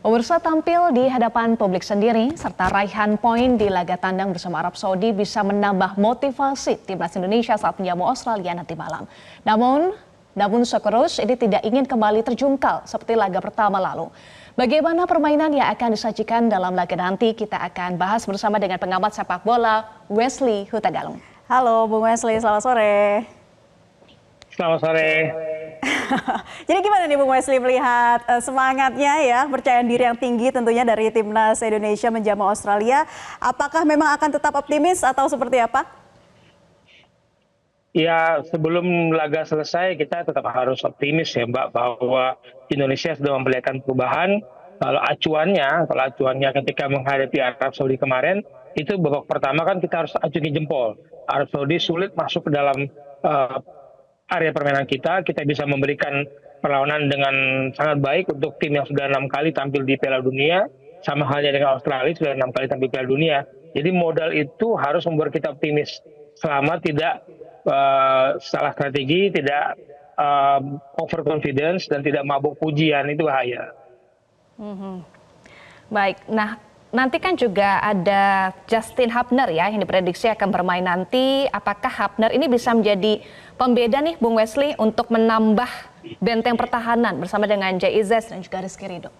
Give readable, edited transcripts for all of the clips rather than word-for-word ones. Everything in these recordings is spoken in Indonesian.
Pemirsa tampil di hadapan publik sendiri serta raihan poin di laga tandang bersama Arab Saudi bisa menambah motivasi timnas Indonesia saat menjamu Australia nanti malam. Namun Socceroos ini tidak ingin kembali terjungkal seperti laga pertama lalu. Bagaimana permainan yang akan disajikan dalam laga nanti kita akan bahas bersama dengan pengamat sepak bola Wesley Hutagalung. Halo Bung Wesley, selamat sore. Selamat sore. Jadi gimana nih Bung Wesley melihat semangatnya ya, percaya diri yang tinggi tentunya dari timnas Indonesia menjamu Australia. Apakah memang akan tetap optimis atau seperti apa? Ya, sebelum laga selesai kita tetap harus optimis ya Mbak, bahwa Indonesia sudah memperlihatkan perubahan. Kalau acuannya ketika menghadapi Arab Saudi kemarin, itu babak pertama kan kita harus acungi jempol. Arab Saudi sulit masuk ke dalam area permainan kita bisa memberikan perlawanan dengan sangat baik untuk tim yang sudah 6 kali tampil di Piala Dunia, sama halnya dengan Australia sudah 6 kali tampil di Piala Dunia. Jadi modal itu harus membuat kita optimis selama tidak salah strategi, tidak overconfidence dan tidak mabuk pujian, itu bahaya. Baik, nah nanti kan juga ada Justin Hubner ya yang diprediksi akan bermain nanti. Apakah Hubner ini bisa menjadi pembeda nih Bung Wesley untuk menambah benteng pertahanan bersama dengan Jay Izzez dan juga Rizky Ridho?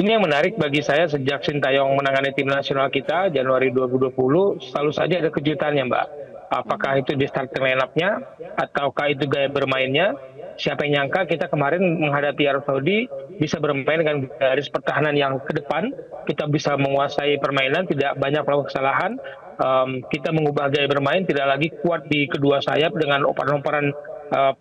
Ini yang menarik bagi saya sejak Sintayong menangani tim nasional kita Januari 2020, selalu saja ada kejutannya Mbak. Apakah itu di starting line-up-nya ataukah itu gaya bermainnya? Siapa yang nyangka kita kemarin menghadapi Arab Saudi bisa bermain dengan garis pertahanan yang ke depan, kita bisa menguasai permainan, tidak banyak melakukan kesalahan, kita mengubah gaya bermain, tidak lagi kuat di kedua sayap dengan operan-operan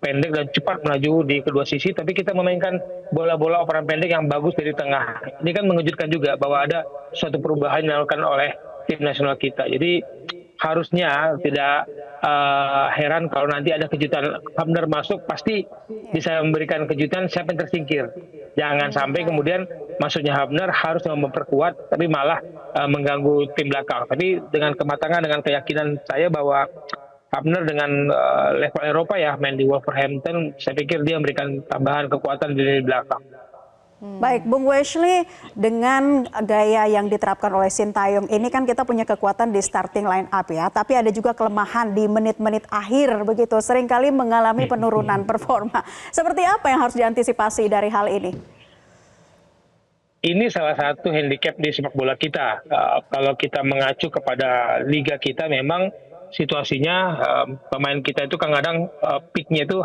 pendek dan cepat melaju di kedua sisi, tapi kita memainkan bola-bola operan pendek yang bagus dari tengah. Ini kan mengejutkan juga bahwa ada suatu perubahan yang dilakukan oleh tim nasional kita. Jadi harusnya tidak heran kalau nanti ada kejutan Hubner masuk, pasti bisa memberikan kejutan siapa yang tersingkir. Jangan sampai kemudian masuknya Hubner harus memperkuat tapi malah mengganggu tim belakang. Tapi dengan kematangan, dengan keyakinan saya bahwa Hubner dengan level Eropa ya, main di Wolverhampton, saya pikir dia memberikan tambahan kekuatan di belakang. Baik, Bung Wesley, dengan gaya yang diterapkan oleh Sintayong ini kan kita punya kekuatan di starting line up ya, tapi ada juga kelemahan di menit-menit akhir begitu, seringkali mengalami penurunan performa. Seperti apa yang harus diantisipasi dari hal ini? Ini salah satu handicap di sepak bola kita. Kalau kita mengacu kepada liga kita, memang situasinya pemain kita itu kadang-kadang peaknya itu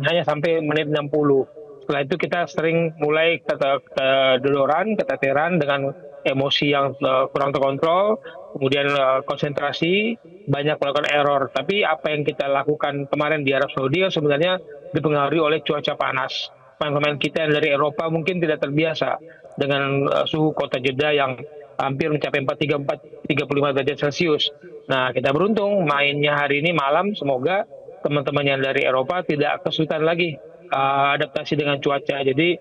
hanya sampai menit 60. Setelah itu kita sering mulai kedodoran, keteteran dengan emosi yang kurang terkontrol, kemudian konsentrasi, banyak melakukan error. Tapi apa yang kita lakukan kemarin di Arab Saudi sebenarnya dipengaruhi oleh cuaca panas. Pemain-pemain kita yang dari Eropa mungkin tidak terbiasa dengan suhu kota Jeddah yang hampir mencapai 35 derajat Celcius. Nah, kita beruntung mainnya hari ini malam, semoga teman-teman yang dari Eropa tidak kesulitan lagi adaptasi dengan cuaca. Jadi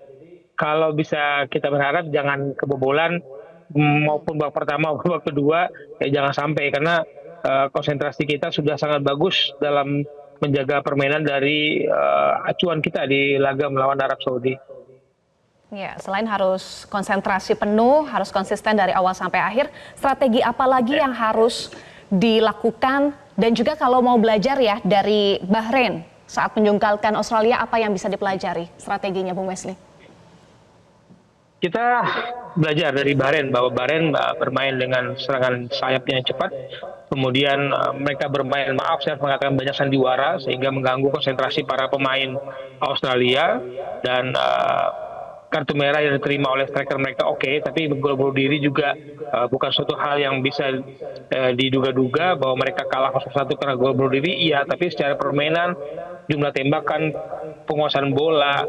kalau bisa kita berharap jangan kebobolan maupun babak pertama maupun babak kedua, jangan sampai, karena konsentrasi kita sudah sangat bagus dalam menjaga permainan dari acuan kita di laga melawan Arab Saudi. Ya, selain harus konsentrasi penuh, harus konsisten dari awal sampai akhir, strategi apa lagi yang harus dilakukan? Dan juga kalau mau belajar ya dari Bahrain saat menjungkalkan Australia, apa yang bisa dipelajari strateginya Bung Wesley? Kita belajar dari Bahrain, bahwa Bahrain bermain dengan serangan sayap yang cepat, kemudian mereka bermain, saya harus mengatakan, banyak sandiwara sehingga mengganggu konsentrasi para pemain Australia, dan kartu merah yang diterima oleh striker mereka oke, tapi gol bunuh diri juga bukan suatu hal yang bisa diduga-duga bahwa mereka kalah 0-1 karena gol bunuh diri, iya, tapi secara permainan, jumlah tembakan, penguasaan bola,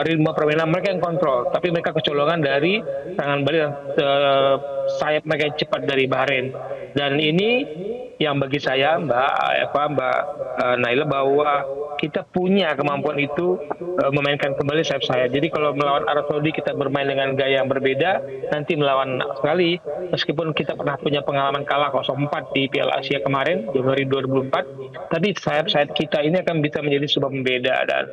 ritme permainan mereka yang kontrol, tapi mereka kecolongan dari serangan balik dan sayap mereka yang cepat dari Bahrain. Dan ini yang bagi saya Mbak Naila, bahwa kita punya kemampuan itu memainkan kembali sayap saya. Jadi kalau melawan Arab Saudi kita bermain dengan gaya yang berbeda, nanti melawan Australia, meskipun kita pernah punya pengalaman kalah 0-4 di Piala Asia kemarin Januari 2004, tapi sayap-sayap kita ini akan bisa menjadi sebuah pembeda. Dan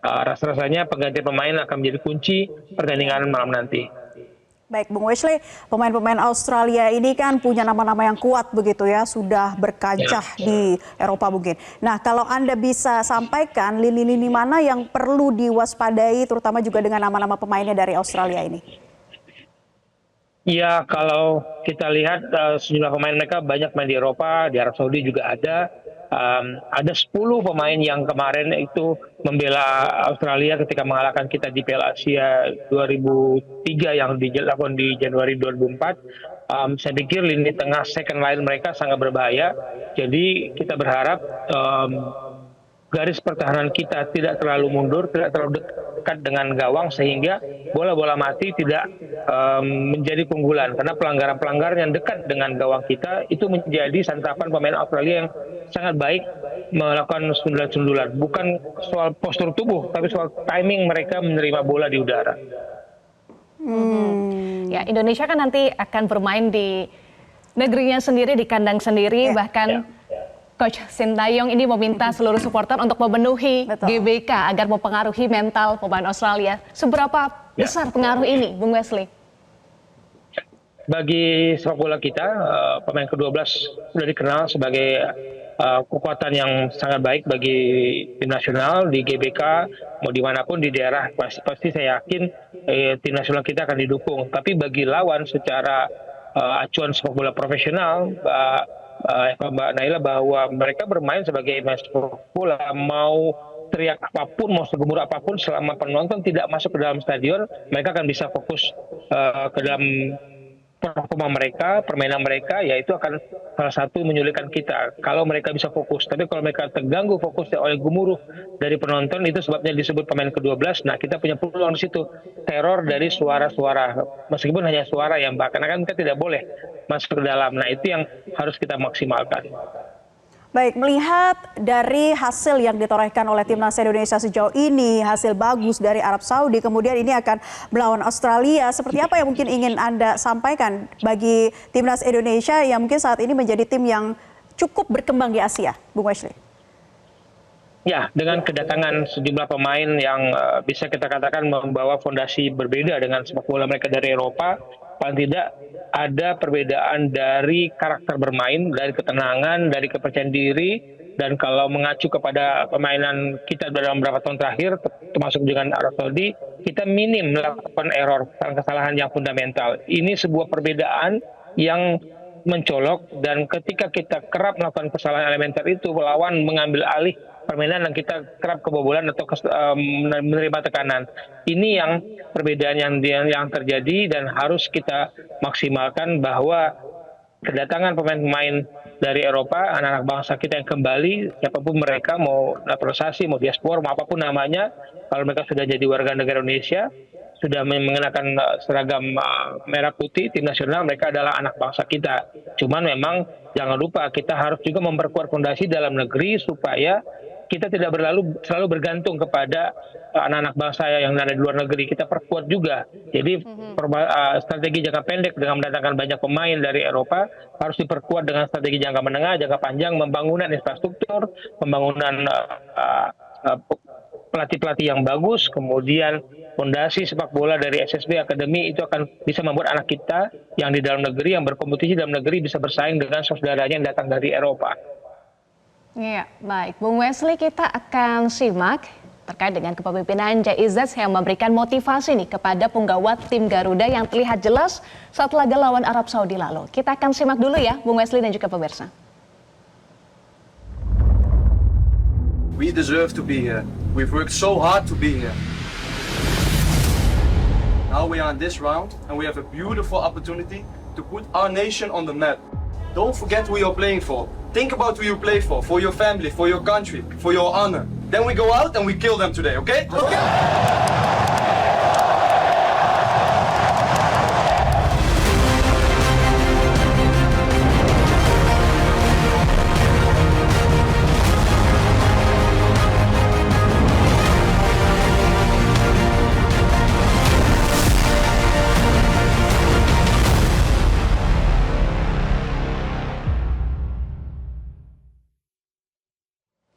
rasa-rasanya penggantian pemain akan menjadi kunci pertandingan malam nanti. Baik, Bung Wesley, pemain-pemain Australia ini kan punya nama-nama yang kuat begitu ya, sudah berkancah di Eropa mungkin. Nah, kalau Anda bisa sampaikan lini-lini mana yang perlu diwaspadai, terutama juga dengan nama-nama pemainnya dari Australia ini? Ya, kalau kita lihat sejumlah pemain mereka banyak main di Eropa, di Arab Saudi juga ada. Ada 10 pemain yang kemarin itu membela Australia ketika mengalahkan kita di Piala Asia 2003 yang dilakukan di Januari 2004. Saya pikir lini tengah second line mereka sangat berbahaya. Jadi kita berharap garis pertahanan kita tidak terlalu mundur, tidak terlalu dekat dengan gawang sehingga bola-bola mati tidak menjadi keunggulan. Karena pelanggaran-pelanggaran yang dekat dengan gawang kita itu menjadi santapan pemain Australia yang sangat baik melakukan sundulan-sundulan. Bukan soal postur tubuh, tapi soal timing mereka menerima bola di udara. Ya, Indonesia kan nanti akan bermain di negerinya sendiri, di kandang sendiri, bahkan Coach Sintayong ini meminta seluruh supporter untuk memenuhi GBK agar mempengaruhi mental pemain Australia. Seberapa besar pengaruh ini, Bung Wesley? Bagi sepak bola kita, pemain ke-12 sudah dikenal sebagai kekuatan yang sangat baik bagi tim nasional di GBK, mau dimanapun di daerah pasti saya yakin tim nasional kita akan didukung. Tapi bagi lawan secara acuan sepak bola profesional, Mbak Naila, bahwa mereka bermain sebagai pemain sepak bola, mau teriak apapun, mau segemuruh apapun, selama penonton tidak masuk ke dalam stadion, mereka akan bisa fokus ke dalam performa mereka, permainan mereka, yaitu akan salah satu menyulitkan kita kalau mereka bisa fokus. Tapi kalau mereka terganggu fokusnya oleh gemuruh dari penonton, itu sebabnya disebut pemain ke-12. Nah, kita punya peluang di situ, teror dari suara-suara, meskipun hanya suara yang bahkan kan kita tidak boleh masuk ke dalam. Nah, itu yang harus kita maksimalkan. Baik, melihat dari hasil yang ditorehkan oleh Timnas Indonesia sejauh ini, hasil bagus dari Arab Saudi, kemudian ini akan melawan Australia, seperti apa yang mungkin ingin Anda sampaikan bagi Timnas Indonesia yang mungkin saat ini menjadi tim yang cukup berkembang di Asia, Bung Wesley? Ya, dengan kedatangan sejumlah pemain yang bisa kita katakan membawa fondasi berbeda dengan sepak bola mereka dari Eropa, paling tidak ada perbedaan dari karakter bermain, dari ketenangan, dari kepercayaan diri, dan kalau mengacu kepada permainan kita dalam beberapa tahun terakhir, termasuk dengan Arab Saudi, kita minim melakukan error, kesalahan yang fundamental. Ini sebuah perbedaan yang mencolok, dan ketika kita kerap melakukan kesalahan elementer itu, lawan mengambil alih permainan dan kita kerap kebobolan atau menerima tekanan. Ini yang perbedaan yang terjadi dan harus kita maksimalkan, bahwa kedatangan pemain-pemain dari Eropa, anak-anak bangsa kita yang kembali, siapapun mereka, mau naturalisasi, mau diaspora, mau apapun namanya, kalau mereka sudah jadi warga negara Indonesia, sudah mengenakan seragam merah putih tim nasional, mereka adalah anak bangsa kita. Cuman memang jangan lupa kita harus juga memperkuat fondasi dalam negeri supaya kita tidak selalu bergantung kepada anak-anak bangsa yang ada di luar negeri. Kita perkuat juga. Jadi strategi jangka pendek dengan mendatangkan banyak pemain dari Eropa harus diperkuat dengan strategi jangka menengah, jangka panjang, pembangunan infrastruktur, pembangunan pelatih-pelatih yang bagus, kemudian fondasi sepak bola dari SSB Akademi itu akan bisa membuat anak kita yang di dalam negeri, yang berkompetisi dalam negeri, bisa bersaing dengan saudaranya yang datang dari Eropa. Iya, baik. Bung Wesley, kita akan simak terkait dengan kepemimpinan Jai Izzat yang memberikan motivasi nih kepada punggawa tim Garuda yang terlihat jelas saat laga lawan Arab Saudi lalu. Kita akan simak dulu ya, Bung Wesley dan juga pemirsa. We deserve to be here. We've worked so hard to be here. Now we are in this round and we have a beautiful opportunity to put our nation on the map. Don't forget who you're playing for. Think about who you play for your family, for your country, for your honor. Then we go out and we kill them today, okay? Okay.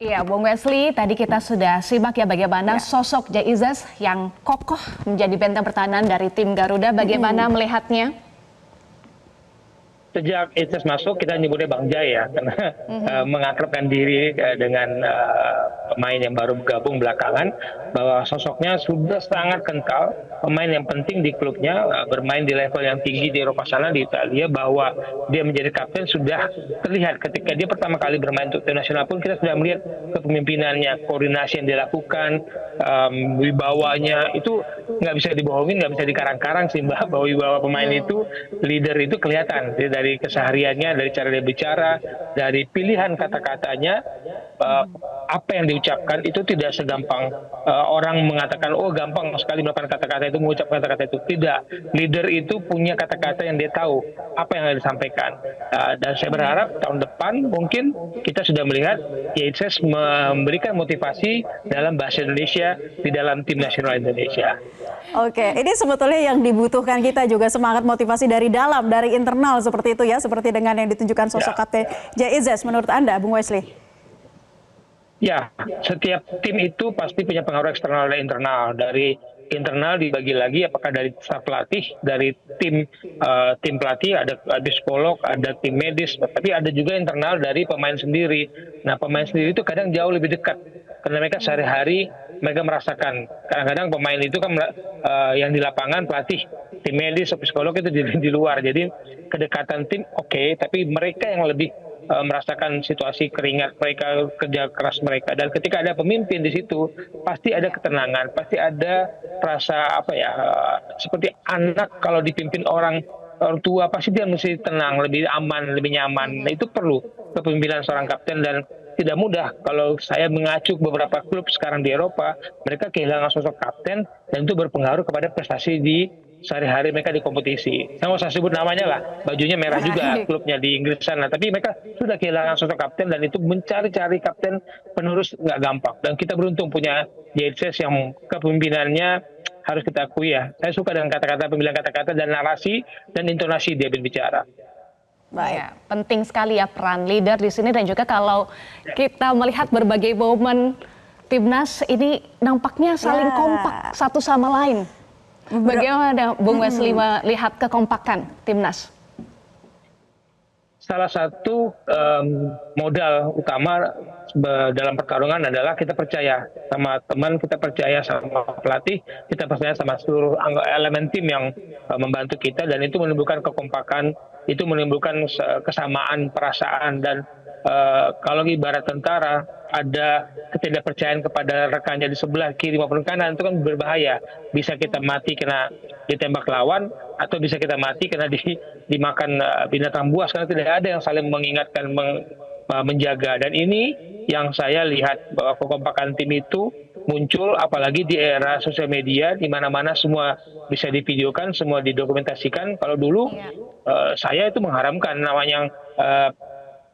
Iya, Bung Wesley, tadi kita sudah simak ya bagaimana sosok Jay Izzas yang kokoh menjadi benteng pertahanan dari tim Garuda. Bagaimana melihatnya? Sejak Izzas masuk, kita nyebutnya Bang Jai ya, karena mengakrabkan diri dengan pemain yang baru bergabung belakangan, bahwa sosoknya sudah sangat kental, pemain yang penting di klubnya, bermain di level yang tinggi di Eropa sana, di Italia, bahwa dia menjadi kapten sudah terlihat ketika dia pertama kali bermain untuk tim nasional pun kita sudah melihat kepemimpinannya, koordinasi yang dilakukan, wibawanya, itu nggak bisa dibohongin, nggak bisa dikarang-karang sih Mbak, bahwa wibawa pemain itu, leader itu kelihatan dari kesehariannya, dari cara dia bicara, dari pilihan kata-katanya, apa yang diucapkan itu tidak segampang orang mengatakan, oh gampang sekali melakukan kata-kata itu, mengucap kata-kata itu. Tidak, leader itu punya kata-kata yang dia tahu apa yang harus disampaikan. Dan saya berharap tahun depan mungkin kita sudah melihat Izzas memberikan motivasi dalam bahasa Indonesia di dalam tim nasional Indonesia. Oke, ini sebetulnya yang dibutuhkan kita juga semangat motivasi dari dalam, dari internal seperti itu ya, seperti dengan yang ditunjukkan sosok Kapten Jay Izzas menurut Anda, Bung Wesley? Ya, setiap tim itu pasti punya pengaruh eksternal dan internal. Dari internal dibagi lagi apakah dari staf pelatih, dari tim pelatih, ada psikolog, ada tim medis, tapi ada juga internal dari pemain sendiri. Nah, pemain sendiri itu kadang jauh lebih dekat karena mereka sehari-hari mereka merasakan. Kadang-kadang pemain itu kan yang di lapangan pelatih, tim medis, psikolog itu di luar. Jadi kedekatan tim oke, tapi mereka yang lebih merasakan situasi keringat mereka, kerja keras mereka, dan ketika ada pemimpin di situ pasti ada ketenangan, pasti ada rasa seperti anak kalau dipimpin orang tua, pasti dia mesti tenang, lebih aman, lebih nyaman. Nah, itu perlu kepemimpinan seorang kapten, dan tidak mudah. Kalau saya mengacu beberapa klub sekarang di Eropa, mereka kehilangan sosok kapten dan itu berpengaruh kepada prestasi di sehari-hari mereka di kompetisi. Saya nggak usah sebut namanya lah, bajunya merah juga klubnya di Inggris sana. Tapi mereka sudah kehilangan sosok kapten dan itu mencari-cari kapten penerus nggak gampang. Dan kita beruntung punya Jay Izzas yang kepemimpinannya harus kita akui ya. Saya suka dengan kata-kata, pemilihan kata-kata dan narasi dan intonasi dia berbicara. Baik. Ya, penting sekali ya peran leader di sini, dan juga kalau kita melihat berbagai momen timnas ini nampaknya saling kompak satu sama lain. Bagaimana Bung Wesley melihat kekompakan timnas? Salah satu modal utama dalam pertarungan adalah kita percaya sama teman, kita percaya sama pelatih, kita percaya sama seluruh elemen tim yang membantu kita, dan itu menimbulkan kekompakan, itu menimbulkan kesamaan perasaan, dan kalau ibarat tentara ada ketidakpercayaan kepada rekannya di sebelah kiri maupun kanan, itu kan berbahaya. Bisa kita mati kena ditembak lawan, atau bisa kita mati kena dimakan binatang buas, karena tidak ada yang saling mengingatkan, menjaga. Dan ini yang saya lihat bahwa kekompakan tim itu muncul apalagi di era sosial media, di mana-mana semua bisa divideokan, semua didokumentasikan. Kalau dulu saya itu mengharamkan namanya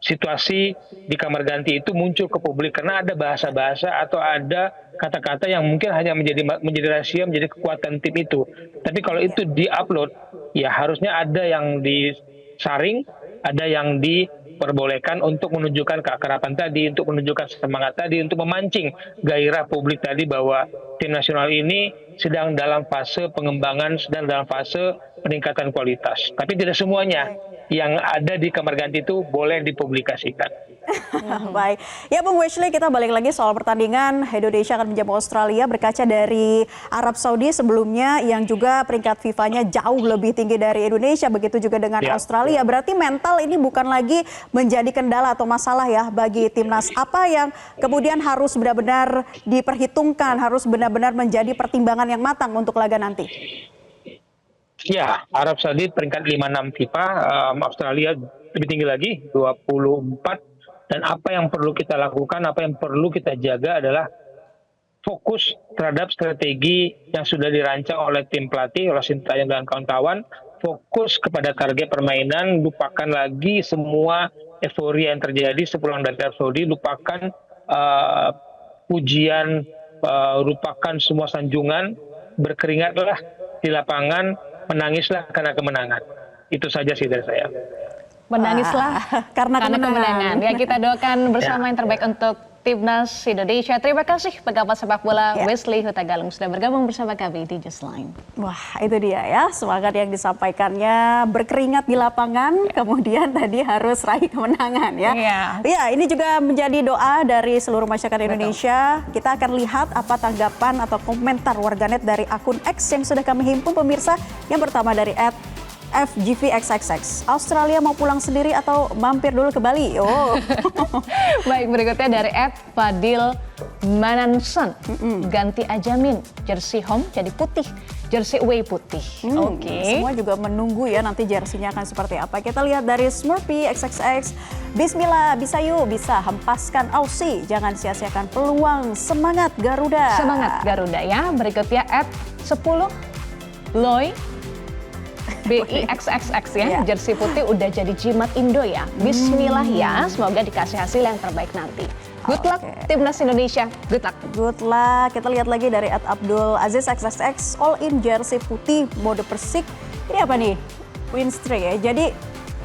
situasi di kamar ganti itu muncul ke publik karena ada bahasa-bahasa atau ada kata-kata yang mungkin hanya menjadi rahasia, menjadi kekuatan tim itu. Tapi kalau itu di-upload, ya harusnya ada yang disaring, ada yang diperbolehkan untuk menunjukkan keakraban tadi, untuk menunjukkan semangat tadi, untuk memancing gairah publik tadi bahwa tim nasional ini sedang dalam fase pengembangan, sedang dalam fase peningkatan kualitas. Tapi tidak semuanya yang ada di kamar ganti itu boleh dipublikasikan. Baik, ya Bung Wesley, kita balik lagi soal pertandingan Indonesia akan menjamu Australia. Berkaca dari Arab Saudi sebelumnya yang juga peringkat FIFA-nya jauh lebih tinggi dari Indonesia, begitu juga dengan Australia. Berarti mental ini bukan lagi menjadi kendala atau masalah ya bagi timnas. Apa yang kemudian harus benar-benar diperhitungkan, harus benar-benar menjadi pertimbangan yang matang untuk laga nanti? Ya, Arab Saudi peringkat 56 FIFA, Australia lebih tinggi lagi 24. Dan apa yang perlu kita lakukan, apa yang perlu kita jaga adalah fokus terhadap strategi yang sudah dirancang oleh tim pelatih, oleh Sintayong dan kawan-kawan. Fokus kepada target permainan, lupakan lagi semua euforia yang terjadi sepulang dari Arab Saudi, lupakan pujian, lupakan semua sanjungan, berkeringatlah di lapangan, menangislah karena kemenangan. Itu saja sih dari saya. Menangislah karena kemenangan. Ya, kita doakan bersama yang terbaik untuk Timnas Indonesia. Terima kasih pengamat sepak bola Ya. Wesley Huta Galung sudah bergabung bersama kami di Just Line. Wah, itu dia ya, semangat yang disampaikannya, berkeringat di lapangan, kemudian tadi harus raih kemenangan ya. Iya. Ya, ini juga menjadi doa dari seluruh masyarakat Indonesia. Kita akan lihat apa tanggapan atau komentar warganet dari akun X yang sudah kami himpun pemirsa. Yang pertama dari @FGVXXX. Australia mau pulang sendiri atau mampir dulu ke Bali? Oh. Baik, berikutnya dari @Fadil Mananson. Ganti aja Min, jersey home jadi putih, jersey away putih. Oke. Semua juga menunggu ya nanti jersinya akan seperti apa. Kita lihat dari Smurfy XXX. Bismillah, bisa yuk, bisa hempaskan Aussie. Jangan sia-siakan peluang. Semangat Garuda. Semangat Garuda ya. Berikutnya @10 Loy BIXXX ya. Ya. Jersey putih udah jadi jimat Indo ya. Bismillah ya. Semoga dikasih hasil yang terbaik nanti. Good luck Oke. Timnas Indonesia. Good luck. Good luck. Kita lihat lagi dari @Abdul Aziz XXX. All in jersey putih mode Persik. Ini apa nih? Winstray ya. Jadi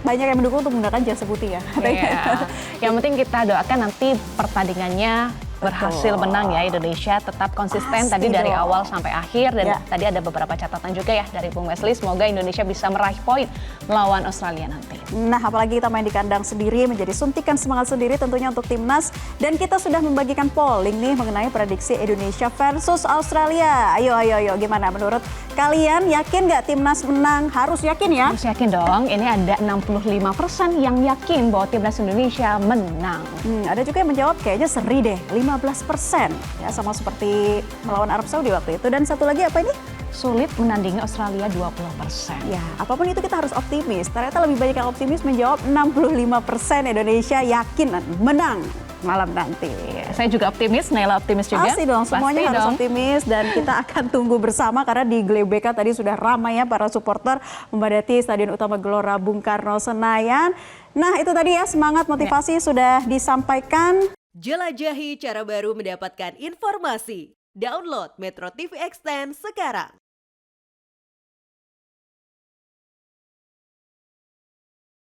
banyak yang mendukung untuk menggunakan jersey putih ya. Iya. Yang penting kita doakan nanti pertandingannya berhasil Betul. menang ya. Indonesia tetap konsisten Pasti tadi dari dong. awal sampai akhir dan Ya. tadi ada beberapa catatan juga ya dari Bung Wesley. Semoga Indonesia bisa meraih poin melawan Australia nanti. Nah, apalagi kita main di kandang sendiri menjadi suntikan semangat sendiri tentunya untuk timnas. Dan kita sudah membagikan polling nih mengenai prediksi Indonesia versus Australia. Ayo, gimana menurut kalian? Yakin nggak timnas menang? Harus yakin ya. Harus yakin dong, ini ada 65% yang yakin bahwa timnas Indonesia menang. Ada juga yang menjawab kayaknya seri deh, 15%. Ya, sama seperti melawan Arab Saudi waktu itu. Dan satu lagi apa ini? Sulit menandingi Australia 20%. Ya, apapun itu kita harus optimis. Ternyata lebih banyak yang optimis menjawab 65% Indonesia yakin menang malam nanti. Saya juga optimis, Naila optimis juga. Pasti dong, semuanya Pasti harus dong. optimis dan kita akan tunggu bersama karena di GBK tadi sudah ramai ya para supporter memadati Stadion Utama Gelora Bung Karno Senayan. Nah, itu tadi ya semangat motivasi sudah disampaikan. Jelajahi cara baru mendapatkan informasi. Download Metro TV Extend sekarang.